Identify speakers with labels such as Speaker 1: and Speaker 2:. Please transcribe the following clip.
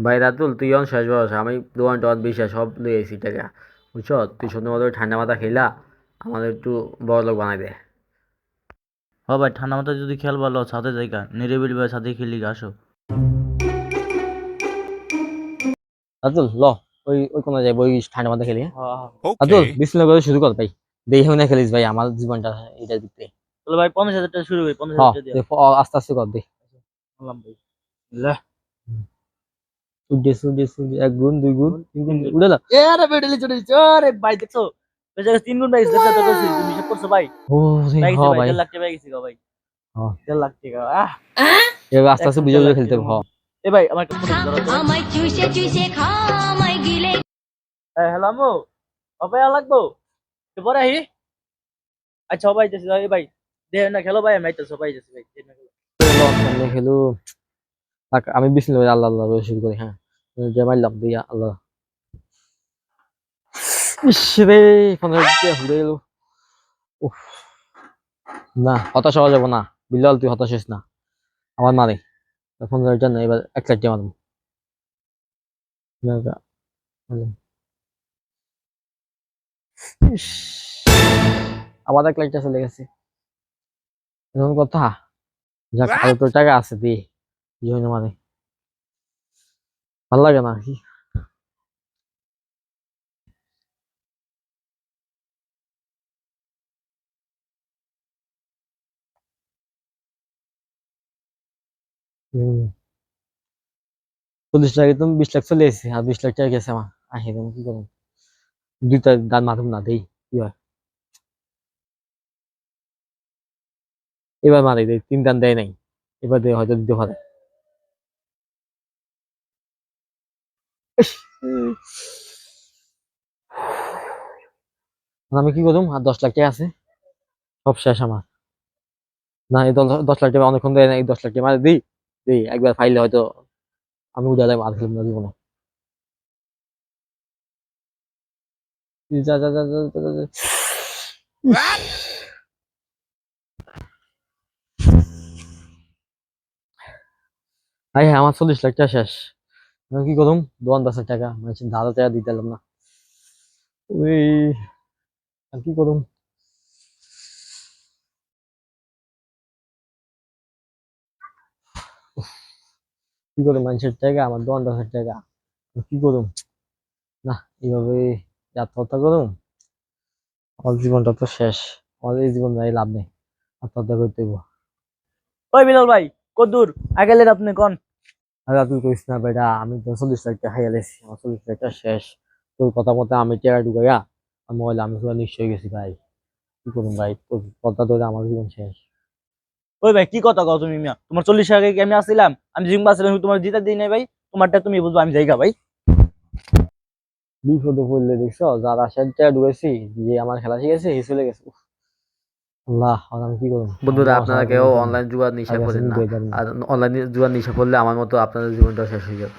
Speaker 1: ভাই রাতুল তুই অন শেষ বয়স, আমি দোয়ান টোয়ান বিশ্বাস সব লই আইছি টাকা, বুঝছ? তুই সুন্দর মতো ঠান্ডা মাথা খেলা আমাদের একটু বড় লোক বানাই দে।
Speaker 2: হ ভাই, ঠান্ডা মাথায় যদি খেল ভালো সাথে যাইকা নিরিবিলি ভাই সাথে খেলি গা, আসো।
Speaker 1: রাতুল ল, ওই ওই কোন যাই ওই ঠান্ডা মাথা খেলি, হ্যাঁ?
Speaker 2: হ্যাঁ।
Speaker 1: রাতুল
Speaker 3: Okay.
Speaker 1: বিসমিল্লাহ করে শুরু কর ভাই, দেখে মনে খেলিস ভাই, আমার জীবনটা এটা দিতে।
Speaker 2: তাহলে ভাই 50,000 টাকা শুরু করি,
Speaker 1: হ,
Speaker 2: 50,000 টাকা দিয়া।
Speaker 1: আস্তে আস্তে কর দে।
Speaker 2: বললাম ভাই, লে।
Speaker 1: উঠে উঠে উঠে, এক গুণ দুই গুণ তিন গুণ
Speaker 2: তিন গুণ।
Speaker 1: উড়ে না।
Speaker 2: এ আরে বেডলি চলে যাচ্ছে, আরে ভাই দেখছো ওই জায়গায় 3 গুণ পাইছি, দেখছো তো কইছি, তুমি হিসাব করছো ভাই?
Speaker 1: ও রে,
Speaker 2: পাই
Speaker 1: হ
Speaker 2: গেছি ভাই,
Speaker 1: ভাই,
Speaker 2: 1.5 লাখ টাকা পাই গেছি গো ভাই।
Speaker 1: হ,
Speaker 2: 1.5 লাখ টাকা,
Speaker 1: এবার আস্তে আস্তে
Speaker 2: একসাথে
Speaker 1: বুঝে
Speaker 2: 1.5
Speaker 1: বুঝে
Speaker 2: লাখ
Speaker 1: খেলতে
Speaker 2: টাকা
Speaker 1: হবে, হ।
Speaker 2: মনে। এ ভাই আমার একটা ফটো ধরো তো ভাই।
Speaker 4: আমায় চুষে চুষে খামায় গিলে
Speaker 2: হ্যাঁ হ্যালো আমু, অপায় লাগবো তো পরে আহি। আচ্ছা সবাই যাচ্ছে ভাই, দে না খেলো ভাই, আমি তো সবাই যাচ্ছি ভাই, দে না খেলো।
Speaker 1: ল, সামনে খেলু। আমি বিসমিল্লাহ বলে আল্লাহ আল্লাহ বলে শুরু করি, হ্যাঁ। যে মারলাম দিয়া আল্লাহ। ইস রে, 15 ঘুরে গেল। উফ, না হতাশ হওয়া যাবো না। বিল্লাল তুই হতাশ হইস না, আমার মারে। 15 না, এবার 1 লাখ টাকা মারবো। ইস, আবার 1 লাখ টাকা চলে গেছে, এরকম কথা। যাক, আরো
Speaker 3: What?
Speaker 1: তোর টাকা আছে দি, জন্য মানে ভাল লাগে না কি। হম, 40 লাখ, তুমি 20 লাখ চলে এসেছে, আর 20 লাখ টাকা গেছে আমার। আহে তুমি কি করবো, দুইটা দান মারুম না দেই, কি হয়? এবার মারি দেই, 3 দান দেয় নাই, এবার দিয়ে হয়তো দিতে পারে। ইস, আমি কি করুম, আর 10 লাখ টাকা আছে, সব শেষ আমার। না, এই 10 লাখ টাকা অনেকক্ষণ দেয় না, এই 10 লাখ টাকা মারি দিই, দিই একবার ফাইলে হয়তো আমি উড়ালে আর খেলবো না জীবনে। যা যা যা যা যা, যা, যা। ইস,
Speaker 3: What?
Speaker 1: হাই হ্যাঁ, আমার 40 লাখ টাকা শেষ। আমি কি করুম, দোয়ান 10 টাকা মানে ধারা টাকা দিতে পারলাম না। ওই, আর কি করুম। কি করুম, মানুষের টাকা আমার দোয়ান 10 টাকা, আমি কি করুম। না, এইভাবে আত্মহত্যা করুম, আমার জীবনটা তো শেষ। আমার এই জীবন যাই লাভ নেই, আত্মহত্যা করতে হইব।
Speaker 2: ওই বিলাল ভাই, কদ্দুর আগেলের আপনি কোন?
Speaker 1: আর তুই কইস না বেটা, আমি তো 40 লাখ টাকা খাইয়া লেছি, আমার 40 লাখ টাকা শেষ। তোর কথা মতো আমি টাকা ঢুকাইয়া আমি মোবাইল আমি পুরো নিশ্চয় হয়ে গেছি ভাই। কি করুম ভাই, তোর কথা ধরে আমার জীবন শেষ।
Speaker 2: ওই ভাই কি কথা কও তুমি মিয়া, তোমার 40 টাকা কেমনে আসছিলাম, আমি জিম্বা ছিলাম, তোমার জিতা দিই নাই ভাই। তোমারটা তুমি বুঝবো, আমি যাইগা ভাই।
Speaker 1: বিপদে পড়লে দেখছো, যার আশায় টাকা ঢুকাইছি, যে আমার খেলা শিখেছে সে চলে গেছে। উফ, আল্লাহ, আর আমি কি করুম, আমার বন্ধুরা, মহা আপনারা
Speaker 3: Oh
Speaker 1: সারা
Speaker 3: no.
Speaker 1: কোনো কেউ
Speaker 3: Oh
Speaker 1: উপায়
Speaker 3: no.
Speaker 1: নেই,
Speaker 2: অনলাইন জুয়ার
Speaker 1: আর
Speaker 2: নিশা
Speaker 1: কাছে
Speaker 2: করেন না।
Speaker 1: ঢুকাইতে পারি না।
Speaker 2: আর অনলাইন জুয়ার নিশা করলে আমার মতো আপনাদের জীবনটা শেষ হয়ে যাবে।